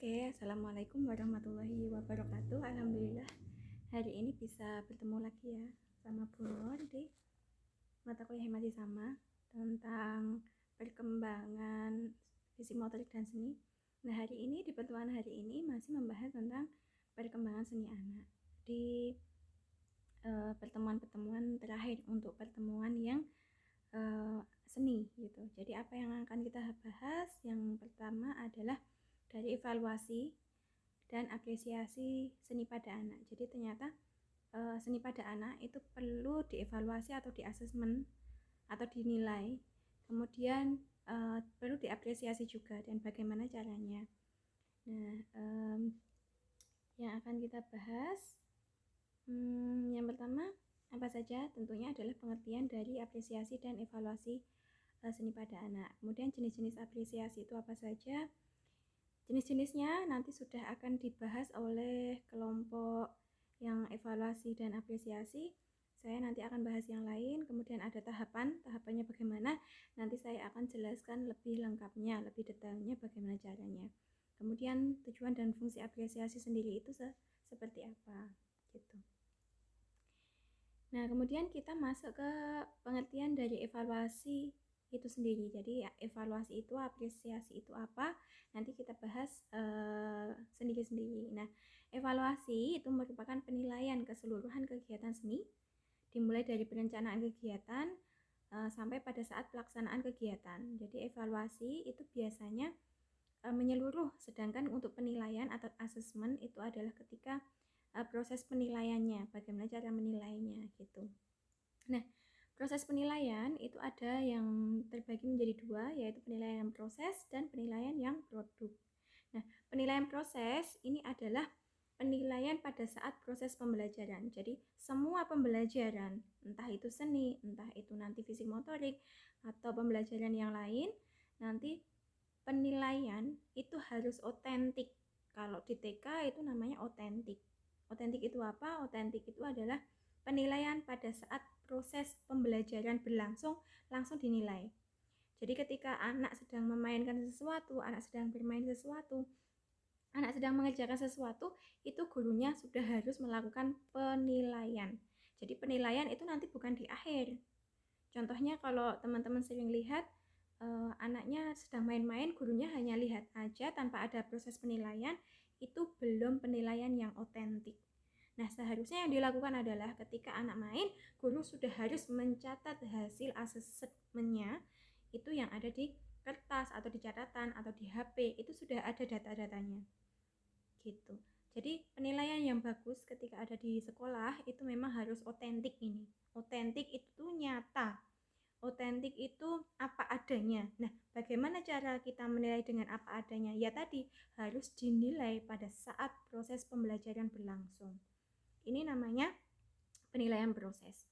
Oke, Assalamualaikum warahmatullahi wabarakatuh. Alhamdulillah hari ini bisa bertemu lagi ya sama Bu Nur di mata kuliah yang masih sama tentang perkembangan fisik motorik dan seni. Nah, hari ini di pertemuan hari ini masih membahas tentang perkembangan seni anak di pertemuan-pertemuan terakhir untuk pertemuan yang seni gitu. Jadi apa yang akan kita bahas? Yang pertama adalah dari evaluasi dan apresiasi seni pada anak. Jadi ternyata seni pada anak itu perlu dievaluasi atau diasesmen atau dinilai. Kemudian perlu diapresiasi juga dan bagaimana caranya. Nah, yang akan kita bahas yang pertama apa saja? Tentunya adalah pengertian dari apresiasi dan evaluasi seni pada anak. Kemudian jenis-jenis apresiasi itu apa saja? Jenis-jenisnya nanti sudah akan dibahas oleh kelompok yang evaluasi dan apresiasi. Saya nanti akan bahas yang lain, kemudian ada tahapannya bagaimana, nanti saya akan jelaskan lebih lengkapnya, lebih detailnya bagaimana caranya. Kemudian tujuan dan fungsi apresiasi sendiri itu seperti apa, gitu. Nah, kemudian kita masuk ke pengertian dari evaluasi itu sendiri. Jadi evaluasi itu, apresiasi itu apa? Nanti kita bahas sendiri-sendiri. Nah, evaluasi itu merupakan penilaian keseluruhan kegiatan seni, dimulai dari perencanaan kegiatan sampai pada saat pelaksanaan kegiatan. Jadi evaluasi itu biasanya menyeluruh, sedangkan untuk penilaian atau asesmen itu adalah ketika proses penilaiannya, bagaimana cara menilainya gitu. Nah, proses penilaian itu ada yang terbagi menjadi dua, yaitu penilaian proses dan penilaian yang produk. Nah, penilaian proses ini adalah penilaian pada saat proses pembelajaran. Jadi, semua pembelajaran, entah itu seni, entah itu nanti fisik motorik, atau pembelajaran yang lain, nanti penilaian itu harus otentik. Kalau di TK itu namanya otentik. Otentik itu apa? Otentik itu adalah penilaian pada saat proses pembelajaran berlangsung langsung dinilai. Jadi ketika anak sedang memainkan sesuatu, anak sedang bermain sesuatu, anak sedang mengerjakan sesuatu, itu gurunya sudah harus melakukan penilaian. Jadi penilaian itu nanti bukan di akhir. Contohnya kalau teman-teman sering lihat anaknya sedang main-main, gurunya hanya lihat aja tanpa ada proses penilaian, itu belum penilaian yang otentik. Nah, seharusnya yang dilakukan adalah ketika anak main, guru sudah harus mencatat hasil asesmennya, itu yang ada di kertas atau di catatan atau di HP, itu sudah ada data-datanya. Gitu. Jadi penilaian yang bagus ketika ada di sekolah itu memang harus otentik ini. Otentik itu nyata. Otentik itu apa adanya. Nah, bagaimana cara kita menilai dengan apa adanya? Ya tadi, harus dinilai pada saat proses pembelajaran berlangsung. Ini namanya penilaian proses.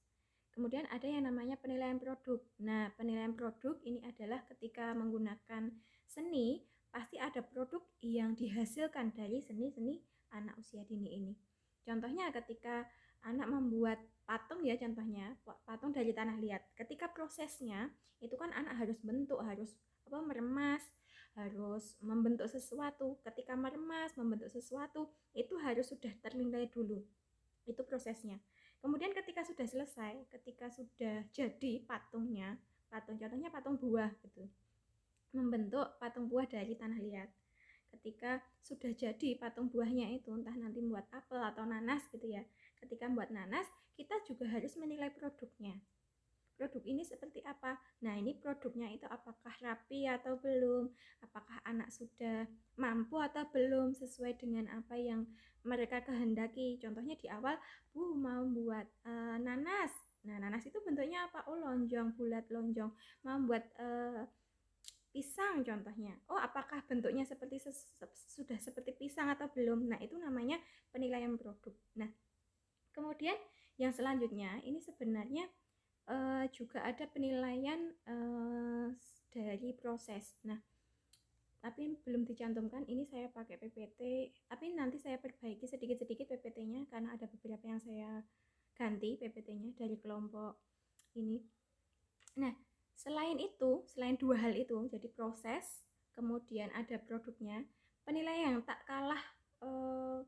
Kemudian ada yang namanya penilaian produk. Nah, penilaian produk ini adalah ketika menggunakan seni, pasti ada produk yang dihasilkan dari seni-seni anak usia dini ini. Contohnya ketika anak membuat patung ya, contohnya patung dari tanah liat. Ketika prosesnya itu kan anak harus bentuk, harus meremas, harus membentuk sesuatu. Ketika meremas, membentuk sesuatu, itu harus sudah ternilai dulu. Itu prosesnya. Kemudian ketika sudah selesai, ketika sudah jadi patungnya, contohnya patung buah gitu, membentuk patung buah dari tanah liat. Ketika sudah jadi patung buahnya itu, entah nanti membuat apel atau nanas gitu ya, ketika membuat nanas, kita juga harus menilai produknya. Produk ini seperti apa? Nah, ini produknya itu apakah rapi atau belum? Apakah anak sudah mampu atau belum sesuai dengan apa yang mereka kehendaki? Contohnya di awal, Bu mau buat nanas. Nah, nanas itu bentuknya apa? Oh, lonjong, bulat lonjong. Mau buat pisang contohnya. Oh, apakah bentuknya seperti sudah seperti pisang atau belum? Nah, itu namanya penilaian produk. Nah, kemudian yang selanjutnya ini sebenarnya juga ada penilaian dari proses. Nah, tapi belum dicantumkan. Ini saya pakai PPT, tapi nanti saya perbaiki sedikit-sedikit PPT-nya karena ada beberapa yang saya ganti PPT-nya dari kelompok ini. Nah, selain dua hal itu, jadi proses, kemudian ada produknya. penilaian yang tak kalah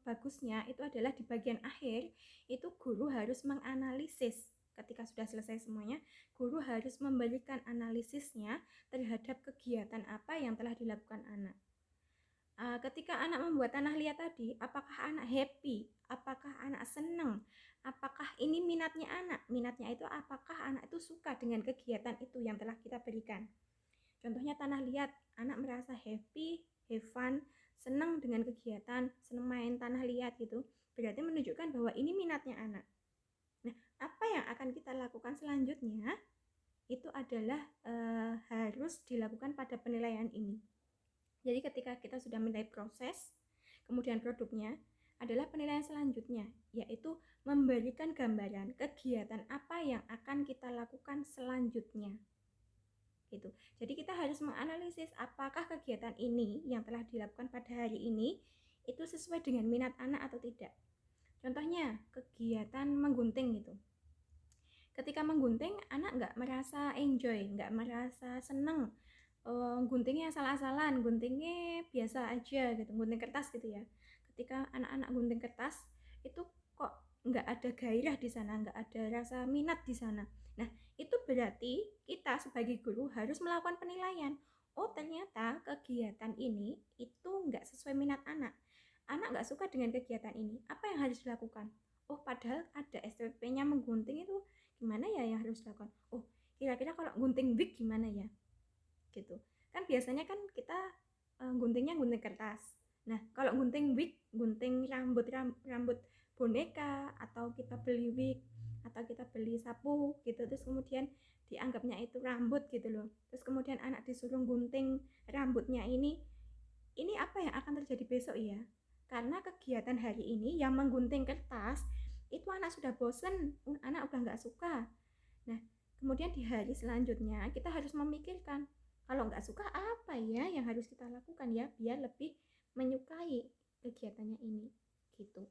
bagusnya itu adalah di bagian akhir itu guru harus menganalisis. Ketika sudah selesai semuanya, guru harus memberikan analisisnya terhadap kegiatan apa yang telah dilakukan anak. Ketika anak membuat tanah liat tadi, apakah anak happy? Apakah anak senang? Apakah ini minatnya anak? Minatnya itu apakah anak itu suka dengan kegiatan itu yang telah kita berikan? Contohnya tanah liat, anak merasa happy, have fun, senang dengan kegiatan, senang main tanah liat gitu. Berarti menunjukkan bahwa ini minatnya anak. Nah, apa yang akan kita lakukan selanjutnya itu adalah harus dilakukan pada penilaian ini. Jadi ketika kita sudah menilai proses, kemudian produknya adalah penilaian selanjutnya, yaitu memberikan gambaran kegiatan apa yang akan kita lakukan selanjutnya. Gitu. Jadi kita harus menganalisis apakah kegiatan ini yang telah dilakukan pada hari ini itu sesuai dengan minat anak atau tidak. Contohnya kegiatan menggunting gitu. Ketika menggunting, anak nggak merasa enjoy, nggak merasa seneng. Guntingnya salah-salan, guntingnya biasa aja gitu, gunting kertas gitu ya. Ketika anak-anak gunting kertas, itu kok nggak ada gairah di sana, nggak ada rasa minat di sana. Nah, itu berarti kita sebagai guru harus melakukan penilaian. Oh, ternyata kegiatan ini itu nggak sesuai minat anak. Anak nggak suka dengan kegiatan ini. Apa yang harus dilakukan? Oh, padahal ada SPP-nya menggunting itu gimana ya yang harus dilakukan? Oh, kira-kira kalau gunting wig gimana ya? Gitu. Kan biasanya kan kita guntingnya gunting kertas. Nah, kalau gunting wig, gunting rambut boneka atau kita beli wig atau kita beli sapu gitu, terus kemudian dianggapnya itu rambut gitu loh. Terus kemudian anak disuruh gunting rambutnya ini apa yang akan terjadi besok ya? Karena kegiatan hari ini yang menggunting kertas itu anak sudah bosen, anak udah nggak suka. Nah, kemudian di hari selanjutnya kita harus memikirkan kalau nggak suka apa ya yang harus kita lakukan ya biar lebih menyukai kegiatannya ini gitu.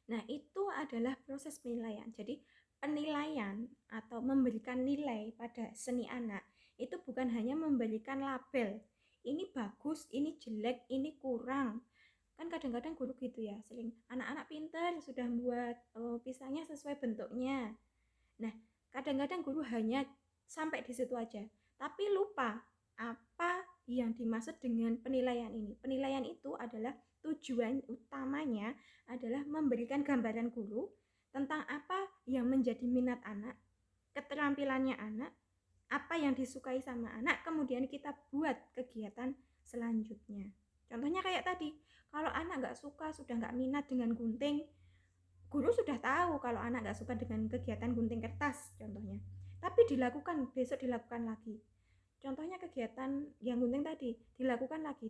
Nah, itu adalah proses penilaian. Jadi penilaian atau memberikan nilai pada seni anak itu bukan hanya memberikan label ini bagus, ini jelek, ini kurang. Kan kadang-kadang guru gitu ya, sering anak-anak pintar sudah buat pisahnya sesuai bentuknya. Nah, kadang-kadang guru hanya sampai di situ aja, tapi lupa apa yang dimaksud dengan penilaian ini. Penilaian itu adalah tujuan utamanya adalah memberikan gambaran guru tentang apa yang menjadi minat anak, keterampilannya anak, apa yang disukai sama anak, kemudian kita buat kegiatan selanjutnya. Contohnya kayak tadi, kalau anak nggak suka, sudah nggak minat dengan gunting, guru sudah tahu kalau anak nggak suka dengan kegiatan gunting kertas contohnya, tapi besok dilakukan lagi. Contohnya kegiatan yang gunting tadi dilakukan lagi.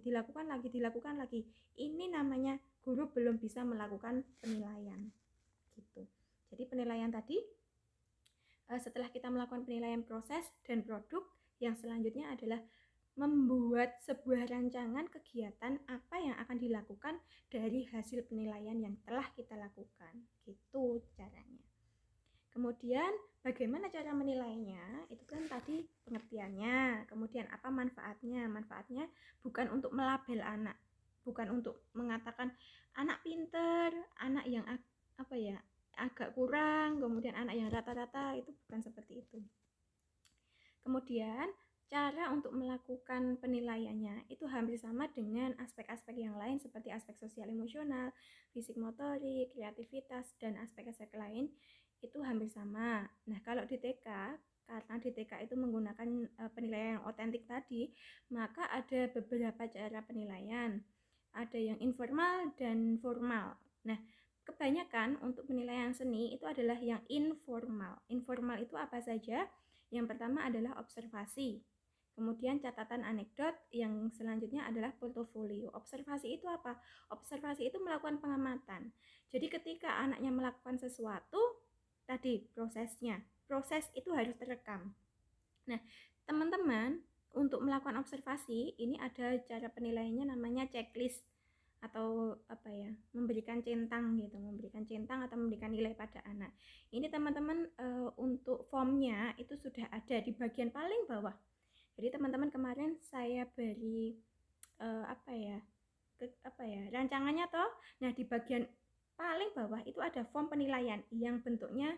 Ini namanya guru belum bisa melakukan penilaian gitu. Jadi penilaian tadi setelah kita melakukan penilaian proses dan produk, yang selanjutnya adalah membuat sebuah rancangan kegiatan apa yang akan dilakukan dari hasil penilaian yang telah kita lakukan. Gitu caranya. Kemudian bagaimana cara menilainya? Itu kan tadi pengertiannya. Kemudian apa manfaatnya? Manfaatnya bukan untuk melabel anak, bukan untuk mengatakan anak pinter, anak yang agak kurang, kemudian anak yang rata-rata, itu bukan seperti itu. Kemudian cara untuk melakukan penilaiannya itu hampir sama dengan aspek-aspek yang lain seperti aspek sosial emosional, fisik motorik, kreativitas, dan aspek-aspek lain itu hampir sama. Nah, kalau di TK, karena di TK itu menggunakan penilaian yang otentik tadi, maka ada beberapa cara penilaian. Ada yang informal dan formal. Nah, kebanyakan untuk penilaian seni itu adalah yang informal. Informal itu apa saja? Yang pertama adalah observasi. Kemudian catatan anekdot, yang selanjutnya adalah portofolio. Observasi itu apa? Observasi itu melakukan pengamatan. Jadi ketika anaknya melakukan sesuatu, tadi proses itu harus terekam. Nah, teman-teman, untuk melakukan observasi, ini ada cara penilaiannya namanya checklist atau memberikan centang atau memberikan nilai pada anak. Ini teman-teman untuk formnya itu sudah ada di bagian paling bawah. Jadi teman-teman kemarin saya beri rancangannya toh. Nah, di bagian paling bawah itu ada form penilaian yang bentuknya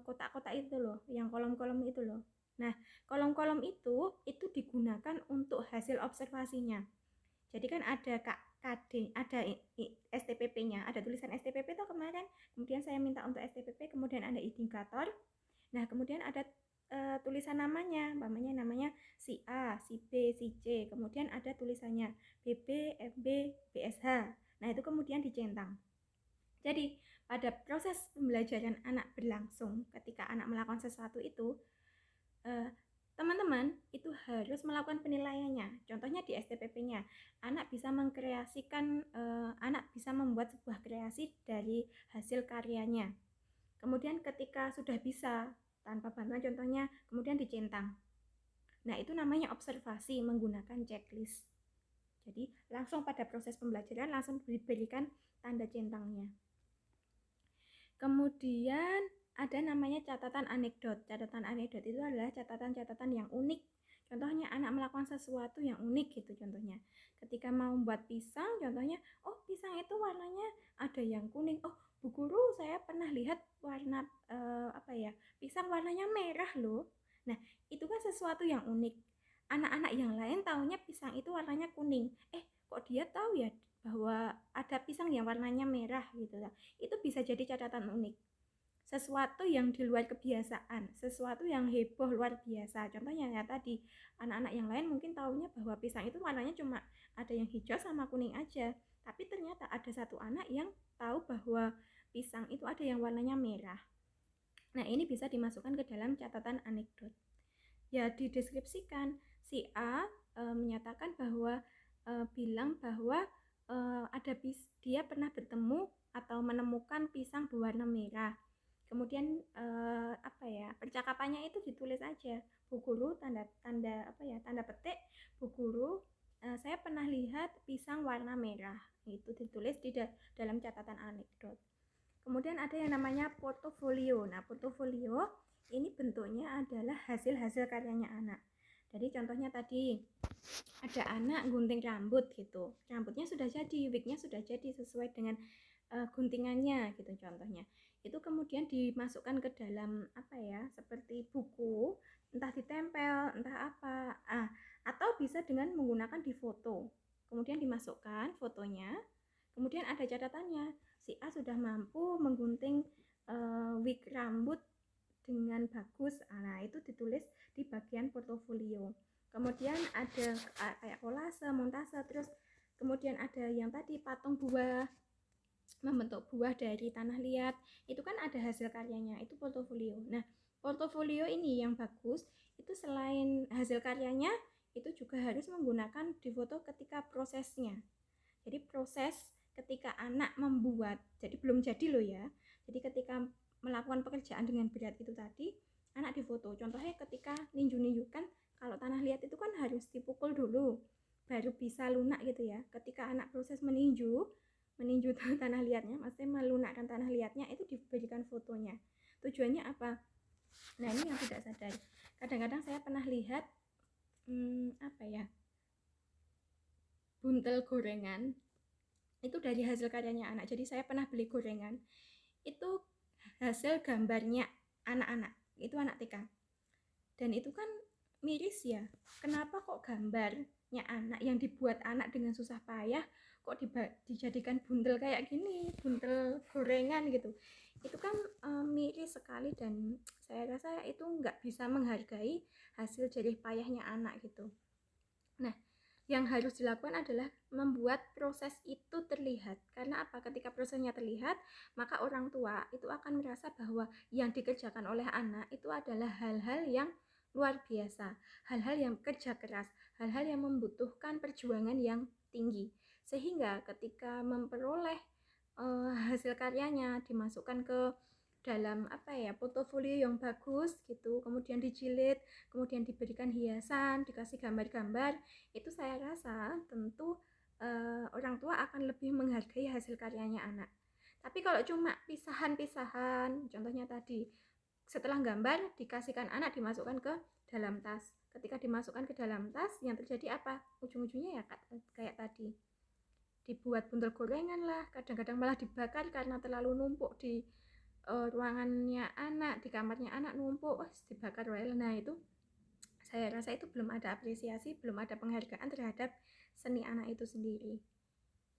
kotak-kotak itu loh, yang kolom-kolom itu loh. Nah, kolom-kolom itu digunakan untuk hasil observasinya. Jadi kan ada KD, ada STPP-nya, ada tulisan STPP tuh kemarin. Kemudian saya minta untuk STPP, kemudian ada indikator. Nah, kemudian ada tulisan namanya si A, si B, si C. Kemudian ada tulisannya BB, FB, BSH. Nah, itu kemudian dicentang. Jadi, pada proses pembelajaran anak berlangsung, ketika anak melakukan sesuatu itu, teman-teman itu harus melakukan penilaiannya. Contohnya di STPP-nya, anak bisa mengkreasikan, anak bisa membuat sebuah kreasi dari hasil karyanya. Kemudian ketika sudah bisa tanpa bantuan contohnya, kemudian dicentang. Nah, itu namanya observasi menggunakan checklist. Jadi langsung pada proses pembelajaran langsung diberikan tanda centangnya. Kemudian ada namanya catatan anekdot. Catatan anekdot itu adalah catatan-catatan yang unik. Contohnya anak melakukan sesuatu yang unik gitu contohnya. Ketika mau buat pisang, contohnya, oh pisang itu warnanya ada yang kuning. Oh, Bu Guru, saya pernah lihat warna pisang warnanya merah loh. Nah, itu kan sesuatu yang unik. Anak-anak yang lain taunya pisang itu warnanya kuning. Kok dia tahu ya bahwa ada pisang yang warnanya merah gitu. Itu bisa jadi catatan unik. Sesuatu yang di luar kebiasaan, sesuatu yang heboh luar biasa. Contohnya ya tadi, anak-anak yang lain mungkin taunya bahwa pisang itu warnanya cuma ada yang hijau sama kuning aja. Tapi ternyata ada satu anak yang tahu bahwa pisang itu ada yang warnanya merah. Nah, ini bisa dimasukkan ke dalam catatan anekdot. Ya, dideskripsikan. Si A menyatakan bahwa bilang bahwa dia pernah bertemu atau menemukan pisang berwarna merah. Kemudian percakapannya itu ditulis aja. Bu Guru, tanda petik, Bu Guru, saya pernah lihat pisang warna merah. Itu ditulis di dalam catatan anekdot. Kemudian ada yang namanya portofolio. Nah, portofolio ini bentuknya adalah hasil-hasil karyanya anak. Jadi contohnya tadi ada anak gunting rambut gitu. Rambutnya sudah jadi, wignya sudah jadi sesuai dengan guntingannya gitu contohnya. Itu kemudian dimasukkan ke dalam seperti buku, entah ditempel, entah apa. Atau bisa dengan menggunakan di foto. Kemudian dimasukkan fotonya. Kemudian ada catatannya. Si A sudah mampu menggunting wig rambut dengan bagus. Nah, itu ditulis di bagian portofolio. Kemudian ada kayak kolase, montase, terus kemudian ada yang tadi patung buah, membentuk buah dari tanah liat. Itu kan ada hasil karyanya, itu portofolio. Nah, portofolio ini yang bagus, itu selain hasil karyanya, itu juga harus menggunakan di foto ketika prosesnya. Jadi proses ketika anak membuat, jadi belum jadi loh ya. Jadi ketika melakukan pekerjaan dengan berat itu tadi, anak difoto. Contohnya ketika ninju-ninju kan, kalau tanah liat itu kan harus dipukul dulu, baru bisa lunak gitu ya. Ketika anak proses meninju tanah liatnya, maksudnya melunakkan tanah liatnya, itu diberikan fotonya. Tujuannya apa? Nah, ini yang tidak sadar. Kadang-kadang saya pernah lihat buntel gorengan itu dari hasil karyanya anak. Jadi saya pernah beli gorengan itu hasil gambarnya anak-anak, itu anak TK. Dan itu kan miris ya, kenapa kok gambarnya anak yang dibuat anak dengan susah payah kok dijadikan buntel kayak gini, buntel gorengan gitu. Itu kan miris sekali, dan saya rasa itu nggak bisa menghargai hasil jerih payahnya anak gitu. Nah, yang harus dilakukan adalah membuat proses itu terlihat. Karena apa? Ketika prosesnya terlihat, maka orang tua itu akan merasa bahwa yang dikerjakan oleh anak itu adalah hal-hal yang luar biasa, hal-hal yang kerja keras, hal-hal yang membutuhkan perjuangan yang tinggi. Sehingga ketika memperoleh hasil karyanya dimasukkan ke dalam portofolio yang bagus gitu, kemudian dijilid, kemudian diberikan hiasan, dikasih gambar-gambar, itu saya rasa tentu orang tua akan lebih menghargai hasil karyanya anak. Tapi kalau cuma pisahan-pisahan, contohnya tadi setelah gambar dikasihkan anak dimasukkan ke dalam tas, ketika dimasukkan ke dalam tas yang terjadi apa? Ujung-ujungnya ya kayak tadi, dibuat buntel gorengan lah, kadang-kadang malah dibakar karena terlalu numpuk di ruangannya anak, di kamarnya anak numpuk, dibakar. Nah itu saya rasa itu belum ada apresiasi, belum ada penghargaan terhadap seni anak itu sendiri.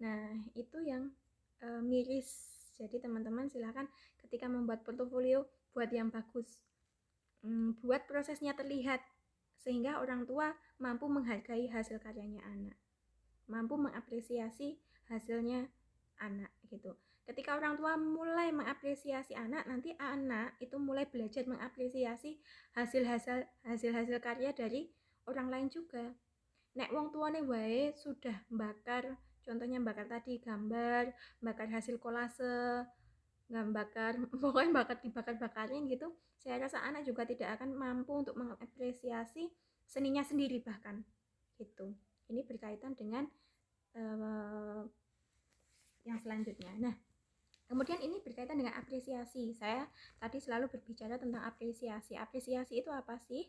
Nah itu yang miris. Jadi teman-teman silakan ketika membuat portofolio, buat yang bagus, buat prosesnya terlihat sehingga orang tua mampu menghargai hasil karyanya anak, mampu mengapresiasi hasilnya anak gitu. Ketika orang tua mulai mengapresiasi anak, nanti anak itu mulai belajar mengapresiasi hasil-hasil karya dari orang lain juga. Nek wong tuane wae sudah bakar, contohnya bakar tadi gambar, bakar hasil kolase, pokoknya dibakar-bakarin gitu, saya rasa anak juga tidak akan mampu untuk mengapresiasi seninya sendiri bahkan gitu. Ini berkaitan dengan yang selanjutnya. Nah, kemudian ini berkaitan dengan apresiasi. Saya tadi selalu berbicara tentang apresiasi. Apresiasi itu apa sih?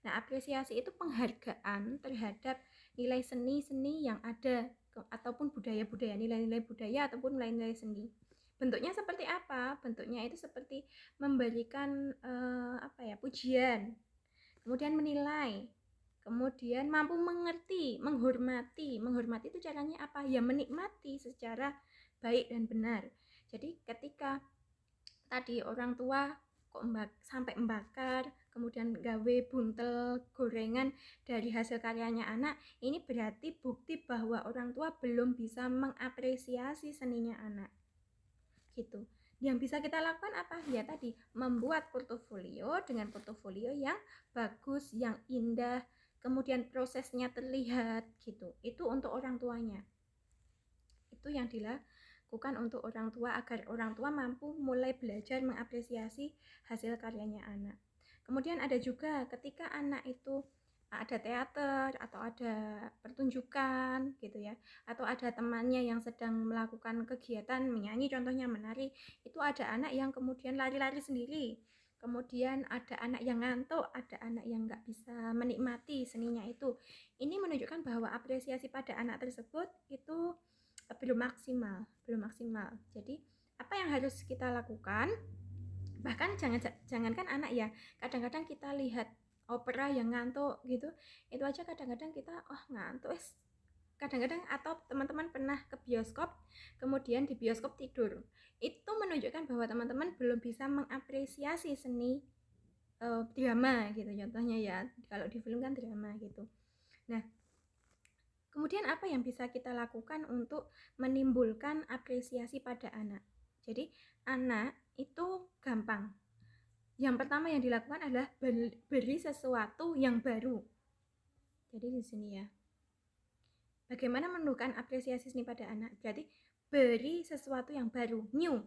Nah, apresiasi itu penghargaan terhadap nilai seni-seni yang ada ataupun budaya-budaya, nilai-nilai budaya ataupun nilai-nilai seni. Bentuknya seperti apa? Bentuknya itu seperti memberikan pujian, kemudian menilai, kemudian mampu mengerti, menghormati. Menghormati itu caranya apa? Ya menikmati secara baik dan benar. Jadi ketika tadi orang tua kok sampai membakar, kemudian gawe buntel gorengan dari hasil karyanya anak, ini berarti bukti bahwa orang tua belum bisa mengapresiasi seninya anak gitu. Yang bisa kita lakukan apa? Ya tadi, membuat portofolio dengan portofolio yang bagus, yang indah, kemudian prosesnya terlihat gitu. Itu untuk orang tuanya. Itu yang dilakukan untuk orang tua agar orang tua mampu mulai belajar mengapresiasi hasil karyanya anak. Kemudian ada juga ketika anak itu ada teater atau ada pertunjukan gitu ya, atau ada temannya yang sedang melakukan kegiatan menyanyi, contohnya menari, itu ada anak yang kemudian lari-lari sendiri, kemudian ada anak yang ngantuk, ada anak yang nggak bisa menikmati seninya itu. Ini menunjukkan bahwa apresiasi pada anak tersebut itu belum maksimal. Jadi apa yang harus kita lakukan? Bahkan jangankan anak ya, kadang-kadang kita lihat opera yang ngantuk gitu, itu aja kadang-kadang kita ngantuk kadang-kadang. Atau teman-teman pernah ke bioskop, kemudian di bioskop tidur, itu menunjukkan bahwa teman-teman belum bisa mengapresiasi seni drama gitu contohnya ya, kalau di film kan drama gitu. Nah, kemudian apa yang bisa kita lakukan untuk menimbulkan apresiasi pada anak? Jadi anak itu gampang. Yang pertama yang dilakukan adalah beri sesuatu yang baru. Jadi di sini ya, bagaimana menunjukkan apresiasi seni pada anak? Berarti beri sesuatu yang baru, new.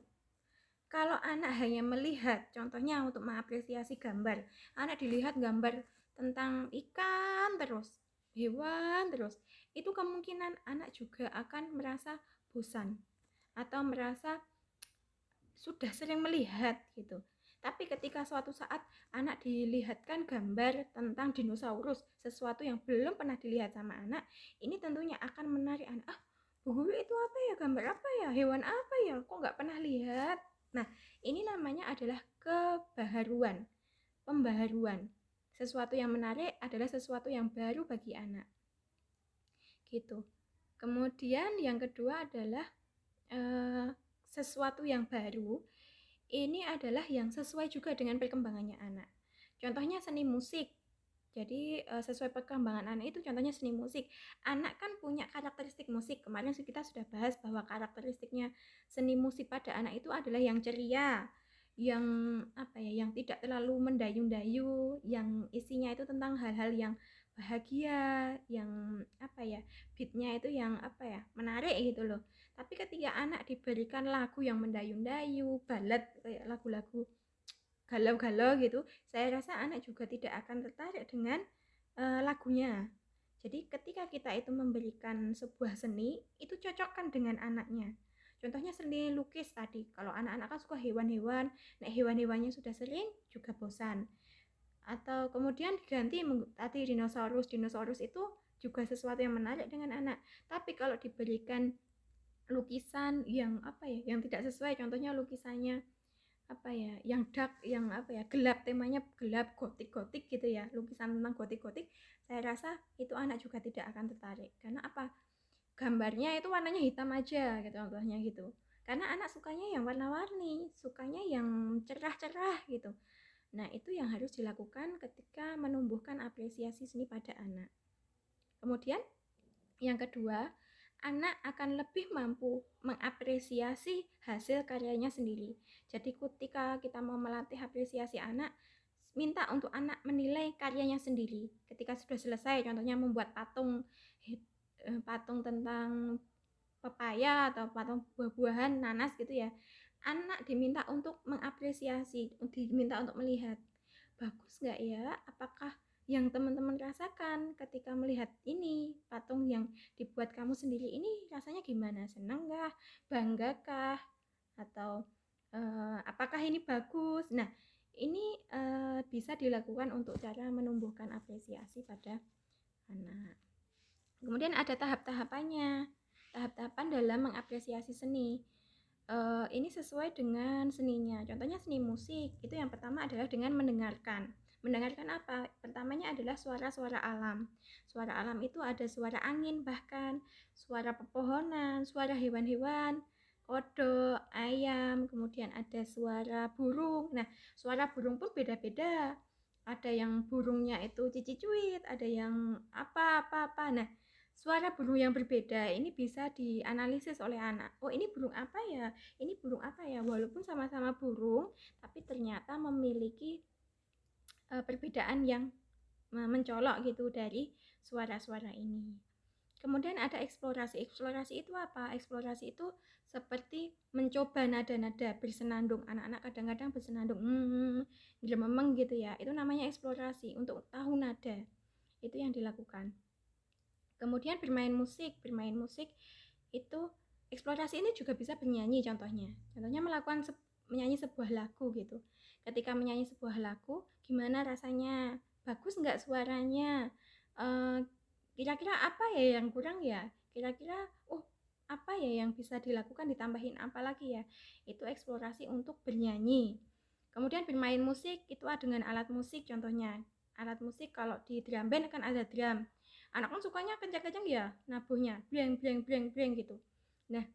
Kalau anak hanya melihat, contohnya untuk mengapresiasi gambar, anak dilihat gambar tentang ikan terus, hewan terus, itu kemungkinan anak juga akan merasa bosan atau merasa sudah sering melihat gitu. Tapi ketika suatu saat anak dilihatkan gambar tentang dinosaurus, sesuatu yang belum pernah dilihat sama anak, ini tentunya akan menarik anak. Bu guru itu apa ya, gambar apa ya, hewan apa ya, kok nggak pernah lihat. Nah, ini namanya adalah kebaharuan, pembaharuan. Sesuatu yang menarik adalah sesuatu yang baru bagi anak gitu. Kemudian yang kedua adalah sesuatu yang baru ini adalah yang sesuai juga dengan perkembangannya anak. Contohnya seni musik. Jadi sesuai perkembangan anak itu contohnya seni musik. Anak kan punya karakteristik musik. Kemarin kita sudah bahas bahwa karakteristiknya seni musik pada anak itu adalah yang ceria, yang yang tidak terlalu mendayu-dayu, yang isinya itu tentang hal-hal yang bahagia, yang beatnya itu yang menarik gitu loh. Tapi ketika anak diberikan lagu yang mendayu-dayu, balad, kayak lagu-lagu galau-galau gitu, saya rasa anak juga tidak akan tertarik dengan lagunya. Jadi ketika kita itu memberikan sebuah seni, itu cocokkan dengan anaknya. Contohnya seni lukis tadi, kalau anak-anak kan suka hewan-hewan, nah hewan-hewannya sudah sering juga bosan. Atau kemudian diganti tadi dinosaurus itu juga sesuatu yang menarik dengan anak. Tapi kalau diberikan lukisan yang apa ya, yang tidak sesuai, contohnya lukisannya apa ya, yang dark, yang apa ya, gelap, temanya gelap, gotik-gotik gitu ya, lukisan tentang gotik-gotik, saya rasa itu anak juga tidak akan tertarik. Karena apa, gambarnya itu warnanya hitam aja gitu, contohnya gitu. Karena anak sukanya yang warna-warni, sukanya yang cerah-cerah gitu. Nah, itu yang harus dilakukan ketika menumbuhkan apresiasi seni pada anak. Kemudian yang kedua, anak akan lebih mampu mengapresiasi hasil karyanya sendiri. Jadi ketika kita mau melatih apresiasi anak, minta untuk anak menilai karyanya sendiri. Ketika sudah selesai, contohnya membuat patung tentang pepaya atau patung buah-buahan nanas gitu ya, anak diminta untuk mengapresiasi, diminta untuk melihat bagus nggak ya, apakah yang teman-teman rasakan ketika melihat ini patung yang dibuat kamu sendiri ini rasanya gimana, senang nggak, bangga kah, atau apakah ini bagus. Nah, ini bisa dilakukan untuk cara menumbuhkan apresiasi pada anak. Kemudian ada tahap-tahapannya, tahap-tahapan dalam mengapresiasi seni. Ini sesuai dengan seninya. Contohnya seni musik, itu yang pertama adalah dengan mendengarkan. Mendengarkan apa? Pertamanya adalah suara-suara alam. Suara alam itu ada suara angin, bahkan suara pepohonan, suara hewan-hewan, kodok, ayam, kemudian ada suara burung. Nah, suara burung pun beda-beda. Ada yang burungnya itu cici-cuit, ada yang apa-apa-apa. Nah, suara burung yang berbeda ini bisa dianalisis oleh anak. Oh, ini burung apa ya? Ini burung apa ya? Walaupun sama-sama burung, tapi ternyata memiliki perbedaan yang mencolok gitu dari suara-suara ini. Kemudian ada eksplorasi. Eksplorasi itu apa? Eksplorasi itu seperti mencoba nada-nada bersenandung. Anak-anak kadang-kadang bersenandung, memeng gitu ya. Itu namanya eksplorasi untuk tahu nada. Itu yang dilakukan. Kemudian bermain musik. Bermain musik itu eksplorasi ini juga bisa bernyanyi contohnya. Contohnya menyanyi sebuah lagu gitu. Ketika menyanyi sebuah lagu, gimana rasanya? Bagus nggak suaranya? Kira-kira apa ya yang kurang ya? Kira-kira, apa ya yang bisa dilakukan, ditambahin apa lagi ya? Itu eksplorasi untuk bernyanyi. Kemudian bermain musik itu dengan alat musik contohnya. Alat musik kalau di drum band kan ada drum. Anak kan sukanya kencang-kencang ya nabuhnya, breng breng breng breng gitu. Nah,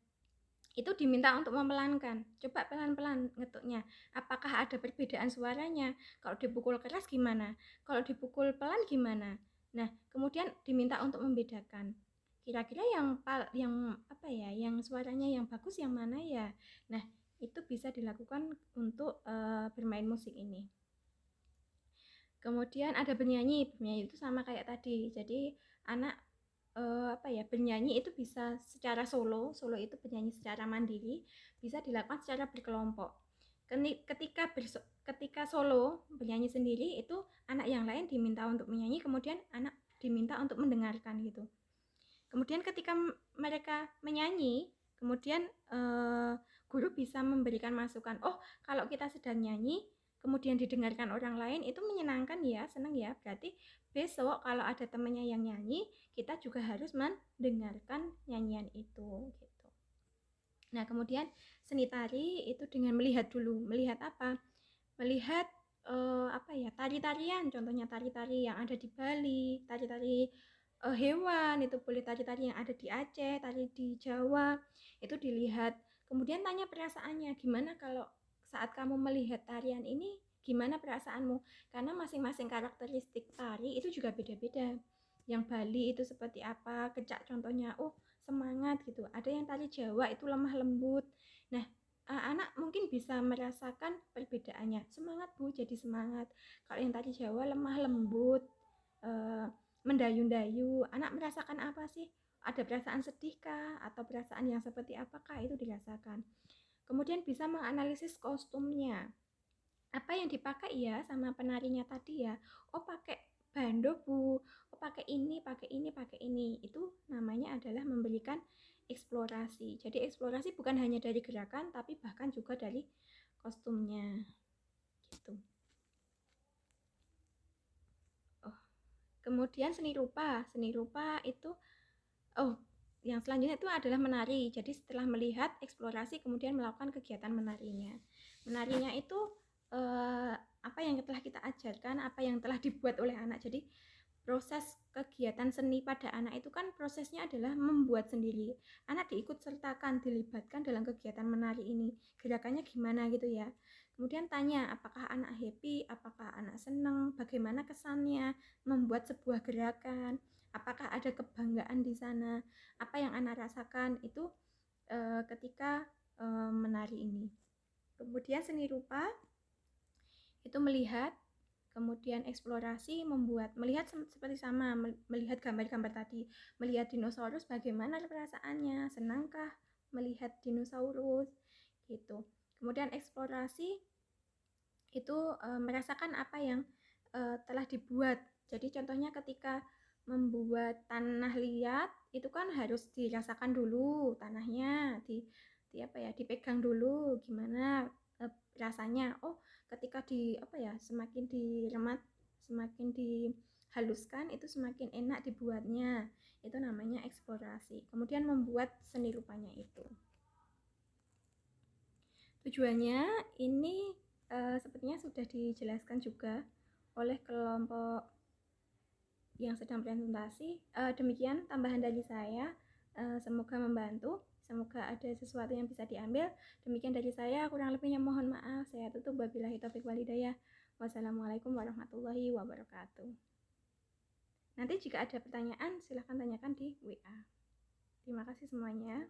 itu diminta untuk memelankan. Coba pelan-pelan ngetuknya. Apakah ada perbedaan suaranya? Kalau dipukul keras gimana? Kalau dipukul pelan gimana? Nah, kemudian diminta untuk membedakan. Kira-kira yang apa ya? Yang suaranya yang bagus yang mana ya? Nah, itu bisa dilakukan untuk bermain musik ini. Kemudian ada bernyanyi. Bernyanyi itu sama kayak tadi. Jadi anak bernyanyi itu bisa secara solo itu bernyanyi secara mandiri, bisa dilakukan secara berkelompok. Ketika solo bernyanyi sendiri itu anak yang lain diminta untuk menyanyi, kemudian anak diminta untuk mendengarkan gitu. Kemudian ketika mereka menyanyi, kemudian guru bisa memberikan masukan. Oh, kalau kita sedang nyanyi kemudian didengarkan orang lain itu menyenangkan ya, senang ya. Berarti besok kalau ada temannya yang nyanyi, kita juga harus mendengarkan nyanyian itu gitu. Nah, kemudian seni tari itu dengan melihat dulu. Melihat apa? Melihat tari-tarian, contohnya tari-tari yang ada di Bali, tari-tari hewan, itu boleh tari-tari yang ada di Aceh, tari di Jawa, itu dilihat. Kemudian tanya perasaannya, gimana kalau saat kamu melihat tarian ini, gimana perasaanmu? Karena masing-masing karakteristik tari itu juga beda-beda. Yang Bali itu seperti apa, kecak contohnya, semangat gitu. Ada yang tari Jawa itu lemah lembut. Nah, anak mungkin bisa merasakan perbedaannya. Semangat Bu, jadi semangat. Kalau yang tadi Jawa lemah lembut, mendayu-dayu, anak merasakan apa sih? Ada perasaan sedih kah? Atau perasaan yang seperti apakah itu dirasakan? Kemudian bisa menganalisis kostumnya. Apa yang dipakai ya sama penarinya tadi ya? Oh, pakai bando Bu. Oh, pakai ini, pakai ini, pakai ini. Itu namanya adalah memberikan eksplorasi. Jadi eksplorasi bukan hanya dari gerakan tapi bahkan juga dari kostumnya. Gitu. Oh, kemudian seni rupa. Seni rupa itu yang selanjutnya itu adalah menari. Jadi setelah melihat, eksplorasi, kemudian melakukan kegiatan menarinya. Menarinya itu apa yang telah kita ajarkan, apa yang telah dibuat oleh anak. Jadi proses kegiatan seni pada anak itu kan prosesnya adalah membuat sendiri. Anak diikut sertakan, dilibatkan dalam kegiatan menari ini. Gerakannya gimana gitu ya. Kemudian tanya apakah anak happy, apakah anak senang, bagaimana kesannya membuat sebuah gerakan, apakah ada kebanggaan di sana, apa yang anak rasakan itu ketika menari ini. Kemudian seni rupa itu melihat, kemudian eksplorasi, melihat seperti sama, melihat gambar-gambar tadi, melihat dinosaurus bagaimana perasaannya, senangkah melihat dinosaurus gitu. Kemudian eksplorasi itu merasakan apa yang telah dibuat. Jadi contohnya ketika membuat tanah liat itu kan harus dirasakan dulu tanahnya, dipegang dulu gimana rasanya. Oh, ketika semakin diremat, semakin dihaluskan itu semakin enak dibuatnya. Itu namanya eksplorasi. Kemudian membuat seni rupanya itu. Tujuannya ini sepertinya sudah dijelaskan juga oleh kelompok yang sedang presentasi. Demikian tambahan dari saya. Semoga membantu. Semoga ada sesuatu yang bisa diambil. Demikian dari saya, kurang lebihnya mohon maaf. Saya tutup, wabillahi taufiq wal hidayah. Wassalamualaikum warahmatullahi wabarakatuh. Nanti jika ada pertanyaan, silahkan tanyakan di WA. Terima kasih semuanya.